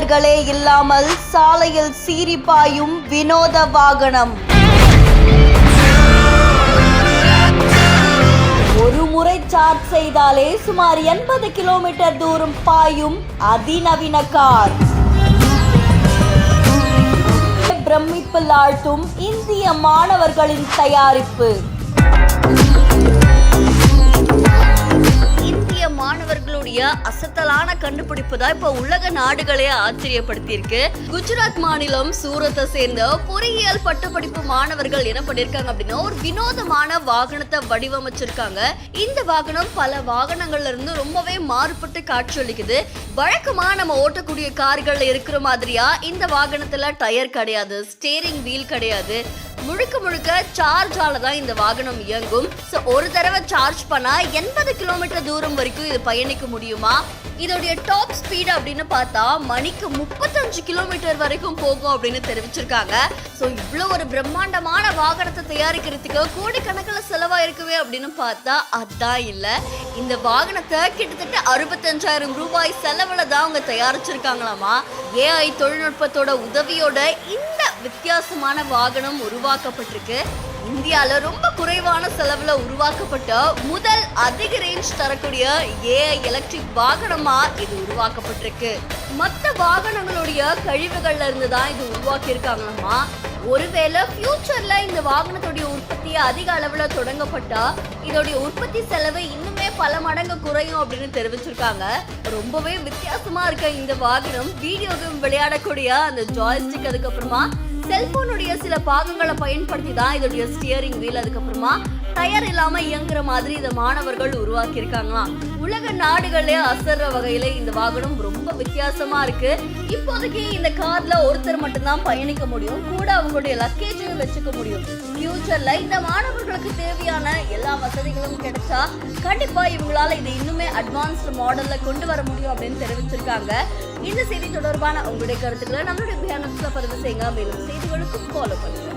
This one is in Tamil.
ஓட்டுநர்களே இல்லாமல் சாலையில் சீறி பாயும் வினோத வாகனம். ஒரு முறை சார்ஜ் செய்தாலே சுமார் 80 கிலோமீட்டர் தூரம் பாயும் அதிநவீன கார். பிரமிப்பில் ஆழ்த்தும் இந்திய மாணவர்களின் தயாரிப்பு. இந்திய மாணவர்களுடைய அசத்தலான கண்டுபிடிப்பு தான் இப்ப உலக நாடுகளே ஆச்சரியப்படுத்தியிருக்கு. குஜராத் மாநிலம் சூரத்தை சேர்ந்த பொறியியல் பட்டப்படிப்பு மாணவர்கள் என்ன பண்ணிருக்காங்க அப்படின்னா ஒரு வினோதமான வாகனத்தை வடிவமைச்சிருக்காங்க. இந்த வாகனம் பல வாகனங்கள்ல இருந்து ரொம்பவே மாறுபட்டு காட்சியளிக்குது. வழக்கமா நம்ம ஓட்டக்கூடிய கார்கள்ல இருக்கிற மாதிரியா இந்த வாகனத்துல டயர் கிடையாது, ஸ்டேரிங் வீல் கிடையாது. முழுக்க சார்ஜால தான் இந்த வாகனம் இயங்கும். ஒரு தடவை சார்ஜ் பண்ணா 80 கிலோமீட்டர் தூரம் வரைக்கும் இது பயணிக்க முடியுமா? இதோடைய டாப் ஸ்பீட் அப்படின்னு பார்த்தா மணிக்கு 35 கிலோமீட்டர் வரைக்கும் போகும் அப்படின்னு தெரிவிச்சிருக்காங்க. இவ்வளவு ஒரு பிரம்மாண்டமான வாகனத்தை தயாரிக்கிறதுக்கு கோடிக்கணக்கில் செலவாயிருக்குவே அப்படின்னு பார்த்தா அதான் இல்ல. இந்த வாகனத்தை கிட்டத்தட்ட 65,000 ரூபாய் செலவுல தான் அவங்க தயாரிச்சிருக்காங்களாமா. AI தொழில்நுட்பத்தோட உதவியோட இந்த வித்தியாசமான வாகனம் உருவாக்கப்பட்டிருக்கு. இந்தியால ரொம்ப குறைவான செலவுல உருவாக்கப்பட்ட முதல் அதிக ரேஞ்ச் தரக்கூடிய AI எலக்ட்ரிக் வாகனமா இது உருவாக்கப்பட்டிருக்கு. மற்ற வாகனங்களுடைய கழிவுகள்ல இருந்து தான் இது உருவாக்கி இருக்காங்களாமா. ஒருவேளை ஃபியூச்சர்ல இந்த வாகனத்துடைய உற்பத்தியை அதிக அளவுல தொடங்கப்பட்டா இதோடைய உற்பத்தி செலவு இன்னுமே பல மடங்கு குறையும் அப்படின்னு தெரிவிச்சிருக்காங்க. ரொம்பவே வித்தியாசமா இருக்க இந்த வாகனம் வீடியோ கேம் விளையாடக்கூடிய அந்த ஜாய்ஸ்டிக், அதுக்கப்புறமா செல்போனுடைய சில பாகங்களை பயன்படுத்தி தான் இதோடைய ஸ்டியரிங் வீல், அதுக்கப்புறமா டயர் இல்லாம இயங்குற மாதிரி இந்த மாணவர்கள் உருவாக்கி இருக்காங்களாம். உலக நாடுகளே அசர்ற வகையில இந்த வாகனம் ரொம்ப வித்தியாசமா இருக்கு. இப்போதைக்கு இந்த கார்ல ஒருத்தர் மட்டும்தான் பயணிக்க முடியும், கூட அவங்களுடைய லக்கேஜையும் வச்சுக்க முடியும். ஃபியூச்சர்ல இந்த மாணவர்களுக்கு தேவையான எல்லா வசதிகளும் கிடைச்சா கண்டிப்பா இவங்களால இதை இன்னுமே அட்வான்ஸ்டு மாடல்ல கொண்டு வர முடியும் அப்படின்னு தெரிவிச்சிருக்காங்க. இந்த செய்தி தொடர்பான உங்களுடைய கருத்துக்களை நம்மளுடைய பதிவு செய்யுங்க. மேலும் செய்திகளுக்கு ஃபாலோ பண்ணுங்க.